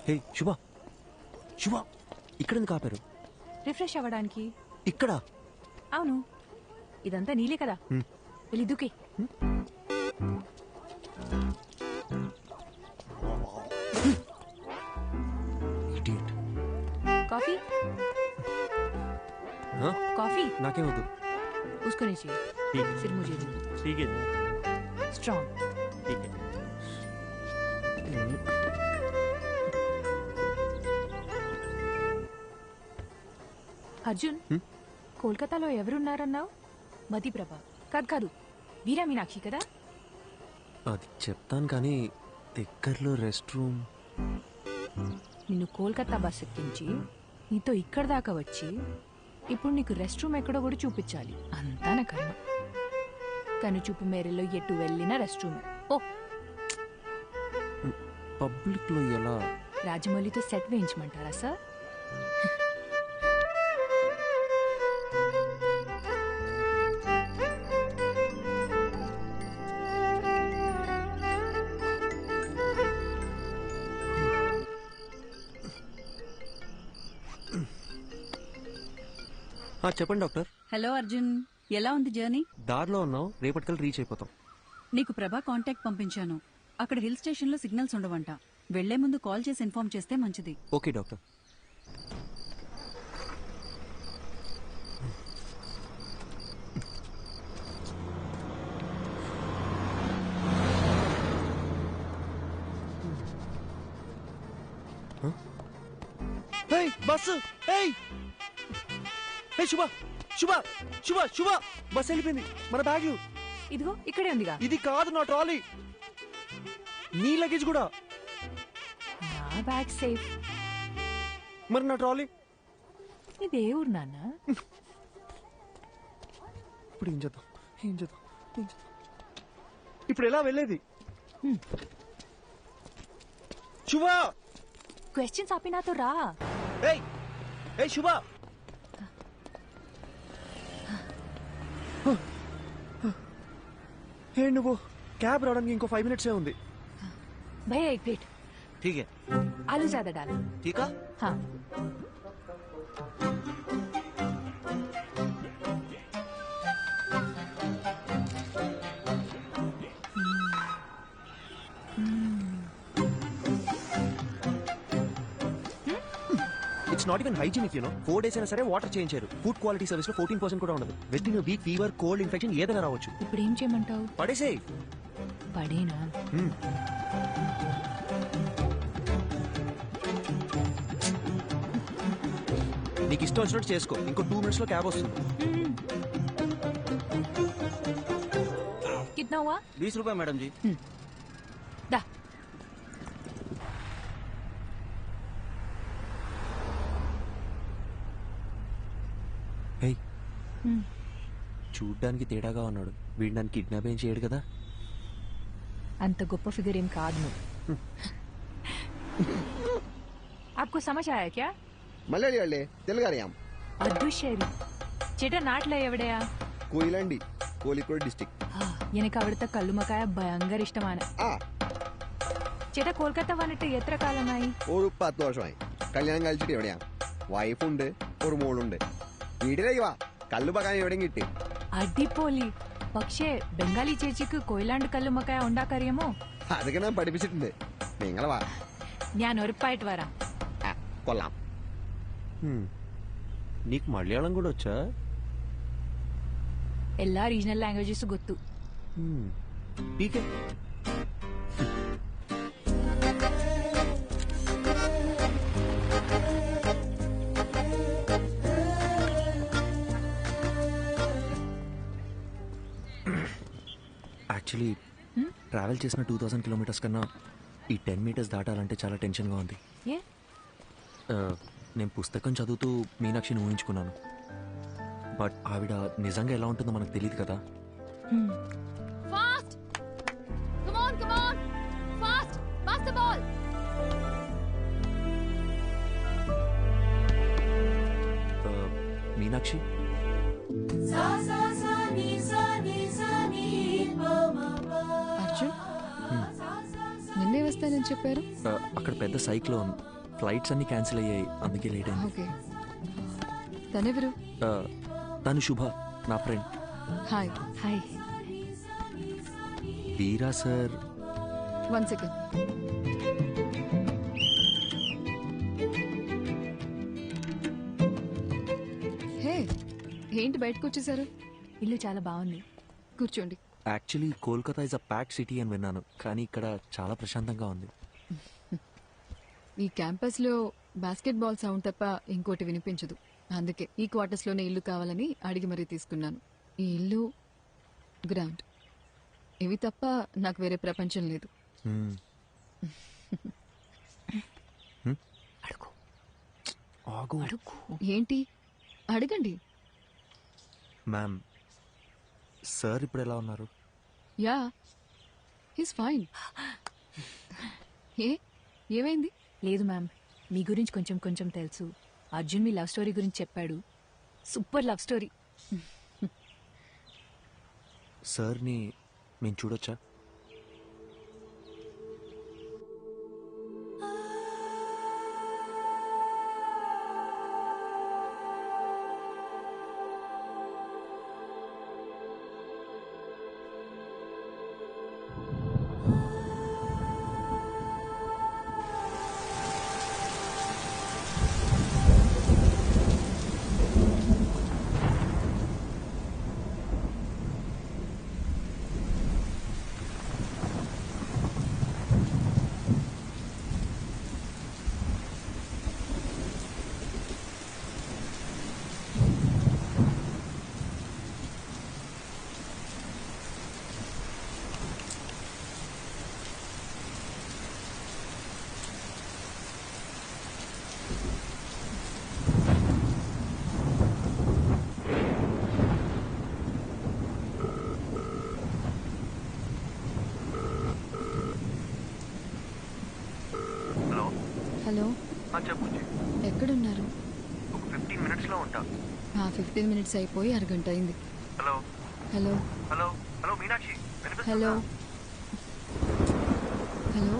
హే శుభ శుభ ఇక్కడ ఎందుకు ఆపారు? రిఫ్రెష్ అవ్వడానికి. ఇక్కడ? అవును, ఇదంతా నీలే కదా. వెళ్ళి దూకే. ఇడియట్. కాఫీ కాఫీ నాకేం వద్దు. उसको नहीं चाहिए, सिर्फ मुझे दो. ठीक है स्ट्रॉन्ग. ठीक है. అర్జున్, కోల్కతాలో ఎవరున్నారన్నావు? మతిప్రభ కాదు కాదు, వీరా మీనాక్షి కదా? అది చెప్తాను కానీ దగ్గరలో రెస్ట్ రూమ్. నిన్ను కోల్కతా బస్ ఎక్కించి నీతో ఇక్కడ దాకా వచ్చి ఇప్పుడు నీకు రెస్ట్ రూమ్ ఎక్కడో కూడా చూపించాలి. అంతా నా కర్మ. కను చూపు మేరలో ఎటు వెళ్ళినా రెస్ట్ రూమ్. ఓ పబ్లిక్ లో ఎలా? రాజమౌళితో సెట్ వేయించమంటారా సార్? చెప్పండి డాక్టర్. హలో అర్జున్, ఎలా ఉంది జర్నీ? దారిలో ఉన్నాం, రేపటికల్ రీచ్ అయిపోతాం. నీకు ప్రభా కాంటాక్ట్ పంపించాను. అక్కడ హిల్ స్టేషన్ లో సిగ్నల్స్ ఉండవంట. వెళ్లే ముందు కాల్ చేసి ఇన్ఫార్మ్ చేస్తే మంచిది. Okay doctor. బస్సు. శుభ శుభ శుభ శుభ బస్ వెళ్ళిపోయింది. మన బ్యాగ్లు ఇదిగో ఇక్కడే ఉందిగా. ఇది కాదు నా ట్రాలీ. నీ లగేజ్ కూడా. నా బ్యాగ్ సేఫ్. మరి నా ట్రాలీ? ఇదే ఊరు నాన్న. ఇప్పుడు ఏం చేద్దాం? ఇప్పుడు ఎలా వెళ్ళేది? శుభ క్వశ్చన్స్ ఆపి నాతో రా. శుభ నువ్వు క్యాబ్ రావడానికి ఇంకో 5 minutes ఉంది. भैया एक प्लेट. ठीक है. आलू ज्यादा डालो. ठीक है. हाँ. It's not even hygienic, you know. 4 days అయినా సరే వాటర్ చేంజ్ చేయరు. ఫుడ్ క్వాలిటీ సర్వీస్ లో 14% కూడా ఉండదు. With in week fever, cold, infection ఏదైనా రావచ్చు. ఇప్పుడు ఏం చేయమంటావు? పడేసేయ్. పడేనా? నీకు ఇష్టం వచ్చినట్టు చేసుకో. ఇంకో 2 minutes లో క్యాబ్ వస్తుంది. कितना हुआ? 20 रुपए मैडम जी. दा. చూడ్డానికి తేడాగా ఉన్నాడు. వీడు నన్ను కిడ్నాప్ ఏం చేయడు కదా? అంత గొప్ప ఫిగర్ ఏం కాదు నువ్వు. आपको समझ आया क्या? മലയാളിയല്ലേ? തെലുങ്കറിയാം. അദുശേരി ചേട്ടാ നാട്ടിലെ എവിടെയാ? കൊയിലാണ്ടി, കോഴിക്കോട് ഡിസ്ട്രിക്ട്. എനിക്ക് അവിടുത്തെ കല്ലുമക്കായ ഭയങ്കര ഇഷ്ടമാണ്. ചേട്ടാ കൊൽക്കത്ത വന്നിട്ട് എത്ര കാലമായി? ഒരു 10 വർഷമായി. കല്യാണം കഴിച്ചിട്ട് എവിടെയാ? വൈഫുണ്ട്, ഒരു മോളുണ്ട്. വീട്ടിലേക്ക് വാ, കല്ലുമക്കായ എവിടെയും കിട്ടി. അടിപൊളി. പക്ഷേ ബംഗാളി ചേച്ചിക്ക് കൊയിലാണ്ട് കല്ലുമക്കായ ഉണ്ടാക്കറിയാമോ? അതൊക്കെ ഞാൻ പഠിപ്പിച്ചിട്ടുണ്ട്. നിങ്ങൾ വാ, ഞാൻ ഉറപ്പായിട്ട് വരാം. കൊള്ളാം. నీకు మలయాళం కూడా వచ్చా? എല്ലാ రీజనల్ లాంగ్వేజెస్ ಗೊತ್ತು. ठीक है. యాక్చువల్లీ ట్రావెల్ చేసిన 2000 kilometers కన్నా ఈ 10 meters దాటాలంటే చాలా టెన్షన్గా ఉంది. నేను పుస్తకం చదువుతూ మీనాక్షిని ఊహించుకున్నాను. బట్ ఆవిడ నిజంగా ఎలా ఉంటుందో మనకు తెలియదు కదా. మీనాక్షి, అర్జున్ నిన్నే వస్తానని చెప్పారు. అక్కడ పెద్ద సైక్లోన్ ఫ్లైట్స్ అన్ని క్యాన్సిల్ అయ్యాయి, అందుకే లేట్ అయింది. ఓకే. తనెవరు? తను శుభ, నా ఫ్రెండ్. హాయ్. హాయ్. వీరా సార్ 1 సెకండ్. హే, ఏంటి బయటకు వచ్చేసారు? ఇల్లు చాలా బాగుంది. కూర్చోండి. Actually Kolkata is a pack city అని విన్నాను, కానీ ఇక్కడ చాలా ప్రశాంతంగా ఉంది. ఈ క్యాంపస్ లో బాస్కెట్ బాల్ సౌండ్ తప్ప ఇంకోటి వినిపించదు. అందుకే ఈ క్వార్టర్స్ లోనే ఇల్లు కావాలని అడిగి మరీ తీసుకున్నాను. ఈ ఇల్లు, గ్రౌండ్, ఇవి తప్ప నాకు వేరే ప్రపంచం లేదు. అడుగు ఆగు. అడుగు. ఏంటి? అడగండి. మ్యామ్, సార్ ఇప్పుడు ఎలా ఉన్నారు? Yeah, he's fine. ఏమైంది? లేదు మ్యామ్, మీ గురించి కొంచెం కొంచెం తెలుసు. అర్జున్ మీ లవ్ స్టోరీ గురించి చెప్పాడు. Super love story. సార్ని మేము చూడొచ్చా? హలో, చెప్పు. ఎక్కడున్నారు? ఒక 15 మినిట్స్లో ఉంటా. 15 మినిట్స్ అయిపోయి అరగంట అయింది. Hello hello hello hello Meenakshi, hello hello.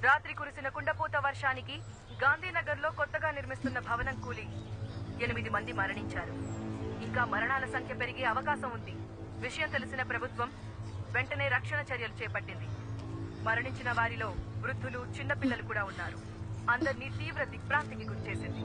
రాత్రి కురిసిన కుండపోత వర్షానికి గాంధీనగర్లో కొత్తగా నిర్మిస్తున్న భవనం కూలి 8 మంది మరణించారు. ఇంకా మరణాల సంఖ్య పెరిగే అవకాశం ఉంది. విషయం తెలిసిన ప్రభుత్వం వెంటనే రక్షణ చర్యలు చేపట్టింది. మరణించిన వారిలో వృద్ధులు, చిన్నపిల్లలు కూడా ఉన్నారు. అందరినీ తీవ్ర దిగ్భ్రాంతికి గురిచేసింది.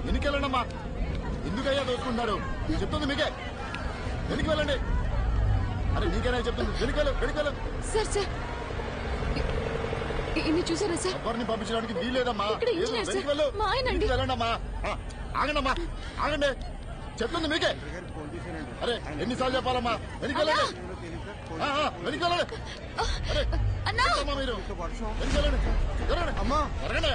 వెనుకెళ్ళండమ్మా. ఎందుకయ్యా దోచుకుంటున్నారు? చెప్తుంది మీకే. వెనక్కి వెళ్ళండి. అరే నీకేనా చెప్తుంది? వెనుకెళ్ళు, వెనుకెళ్ళు. సార్ సార్, ఇన్ని చూసారా సార్? ఎవరిని పంపించడానికి వీల్లేదమ్మా. ఇక్కడ ఇంజనీర్ సార్, వెనక్కి వెళ్ళు. మా ఆయన అండి. వెనక్కి వెళ్ళండమ్మా. ఆగండమ్మా, ఆగండి. చెప్తుంది మీకే. అరే ఎన్నిసార్లు చెప్పాలమ్మా? వెనక్కి వెళ్ళండి. వెనక్కి వెళ్ళండి. అరే ఏంటమ్మా మీరు? వెనక్కి వెళ్ళండి. జరగండి అమ్మా, జరగండి.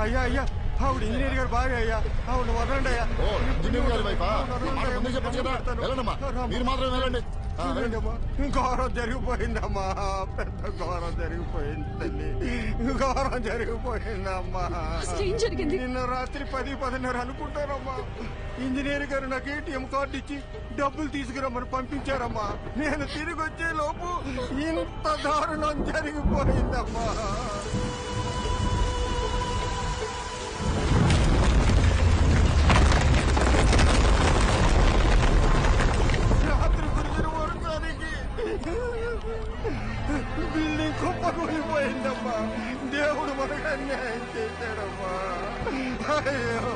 అయ్యా అయ్యా, ఆవిడ ఇంజనీర్ గారు బాగా అయ్యా, ఆవిడ వదలండి అయ్యా. ఓ ఇంజనీర్ గారి వైఫా? మాట ముందే చెప్పచ్చు కదా. వెళ్ళండమ్మా, మీరు మాత్రం వెళ్ళండి. వెళ్ళండి. ఘోరం జరిగిపోయిందమ్మా, పెద్ద ఘోరం జరిగిపోయింది తల్లి, ఘోరం జరిగిపోయిందమ్మా. అసలు ఏం జరిగింది? నిన్న రాత్రి 10-10:30 అనుకుంటారమ్మా. ఇంజనీర్ గారు నాకు ఏటీఎం కార్డు ఇచ్చి డబ్బులు తీసుకురమ్మని పంపించారమ్మా. నేను తిరిగి వచ్చే లోపు ఇంత దారుణం జరిగిపోయిందమ్మా. రాత్రి కురిసిన వర్షానికి బిల్డింగ్ కుప్పకూలిపోయిందమ్మా. దేవుడు మనకు అన్యాయం చేశాడమ్మా. అయ్యో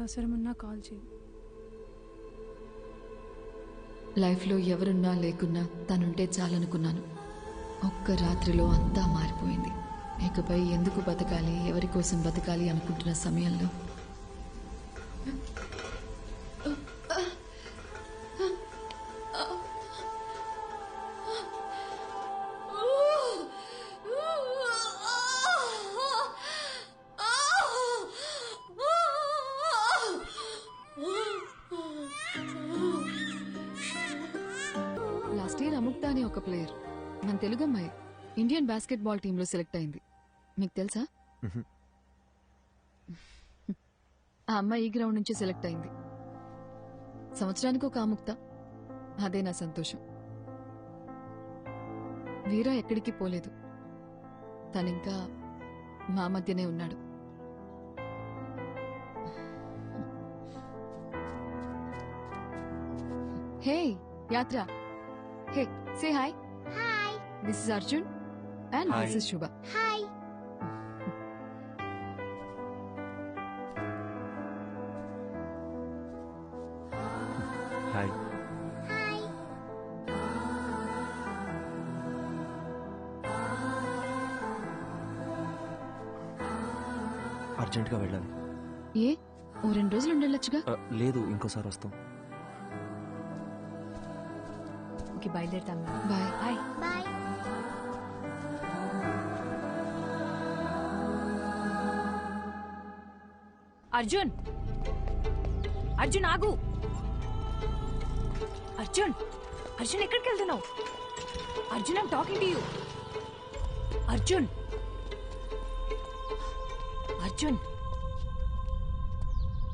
అవసరమున్నా కాల్ చేయి. లైఫ్లో ఎవరున్నా లేకున్నా తనుంటే చాలనుకున్నాను. ఒక్క రాత్రిలో అంతా మారిపోయింది. ఇకపై ఎందుకు బతకాలి, ఎవరి కోసం బతకాలి అనుకుంటున్న సమయంలో లాస్ట్ ఇయర్ అముక్త అనే ఒక ప్లేయర్, మన తెలుగు అమ్మాయి, ఇండియన్ బాస్కెట్ బాల్ టీంలో సెలెక్ట్ అయింది. మీకు తెలుసా? ఆ అమ్మాయి ఈ గ్రౌండ్ నుంచి సెలెక్ట్ అయింది. సంవత్సరానికి ఒక అముక్త, అదే నా సంతోషం. వీరా ఎక్కడికి పోలేదు, తనింకా మా మధ్యనే ఉన్నాడు. Hey Yatra, hey say hi. Hi. This is Arjun and Hi. This is Shubha. Hi. Hi. Hi. అర్జెంటుగా వెళ్ళాలి. ఏ ఓ 2 రోజులు ఉండొచ్చుగా. లేదు, ఇంకోసారి వస్తాం. ఓకే, బయలుదేరుతాం. Bye. Hi. Bye. Arjun, Arjun ఆగు. అర్జున్, అర్జున్ ఎక్కడికి వెళ్తున్నావు? Arjun, I'm talking to you. Arjun, Arjun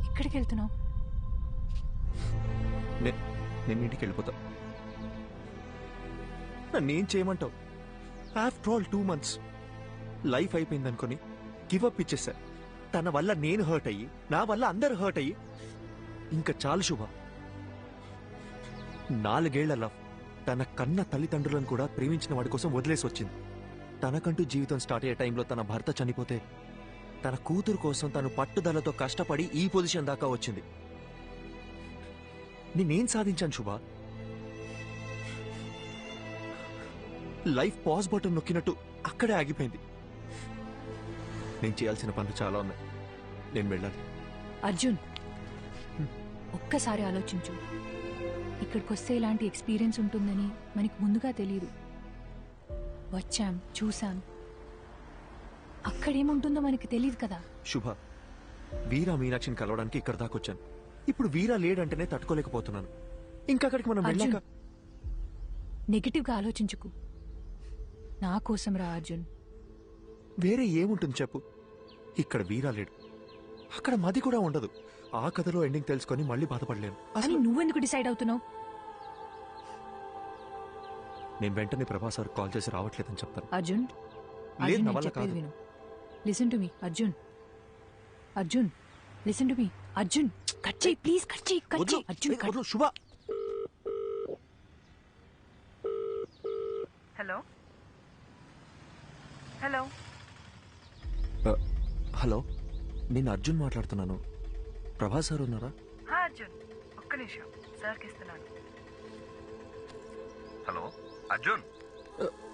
ఎక్కడికి వెళ్తున్నావు? నేను ఇంటికి వెళ్ళిపోతా. నన్నేం చేయమంటావు? ఆఫ్టర్ ఆల్ 2 months లైఫ్ అయిపోయింది అనుకుని గివ్ అప్ ఇచ్చేసా. తన వల్ల నేను హర్ట్ అయ్యి, నా వల్ల అందరు హర్ట్ అయ్యి, ఇంకా చాలు శుభ. 4 ఏళ్ల లవ్ తన కన్న తల్లిదండ్రులను కూడా ప్రేమించిన వాడి కోసం వదిలేసి వచ్చింది. తనకంటూ జీవితం స్టార్ట్ అయ్యే టైంలో తన భర్త చనిపోతే తన కూతురు కోసం తను పట్టుదలతో కష్టపడి ఈ పొజిషన్ దాకా వచ్చింది. నేనేం సాధించాను శుభ? లైఫ్ పాజ్ బటన్ నొక్కినట్టు అక్కడే ఆగిపోయింది. నేను చేయాల్సిన పనులు చాలా ఉన్నాయి. నేను వెళ్ళాలి. అర్జున్, ఒక్కసారి ఆలోచించు. ఇక్కడికి వస్తే ఇలాంటి ఎక్స్పీరియన్స్ ఉంటుందని మనకి ముందుగా తెలియదు. వచ్చాం, చూసాం, అక్కడేముంటుందో మనకి తెలియదు కదా. శుభ, వీరా మీనాక్షిని కలవడానికి ఇక్కడ దాకా వచ్చాను. ఇప్పుడు వీరా లేడంటేనే తట్టుకోలేకపోతున్నాను. ఇంకా అక్కడికి మనం వెళ్ళాక నెగటివ్ గా ఆలోచించుకు. నా కోసం రా అర్జున్. వేరే ఏముంటుంది చెప్పు? ఇక్కడ వీరా లేడు, అక్కడ మది కూడా ఉండదు. ఆ కథలో ఎండింగ్ తెలుసుకొని మళ్ళీ బాధపడలేను. అని నువ్వెందుకు డిసైడ్ అవుతున్నావు? నేను వెంటనే ప్రభాస్ సార్ కాల్ చేసి రావట్లేదని చెప్తాను. అర్జున్, లేదు, నా నేను వల్ల చెప్పేది కాదు. విను. Listen to me Arjun. Arjun listen to me. Arjun cut చేయి ప్లీజ్, కట్ చేయి, కట్ వద్దు. చేయి. అర్జున్ ఏయ్, వద్దు, శుభ. హలో హలో హలో, నేను అర్జున్ మాట్లాడుతున్నాను. ప్రభాస్ సార్ ఉన్నారా? అర్జున్ ఒక్క నిమిషం సార్కి ఇస్తున్నాను. హలో అర్జున్.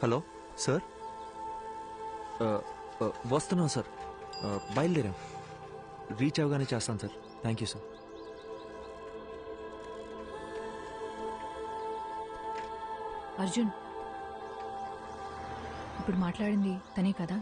హలో సార్, వస్తున్నాం సార్, బయలుదేరాం. రీచ్ అవగానే చేస్తాను sir. Thank you sir. Arjun ఇప్పుడు మాట్లాడింది తనే కదా?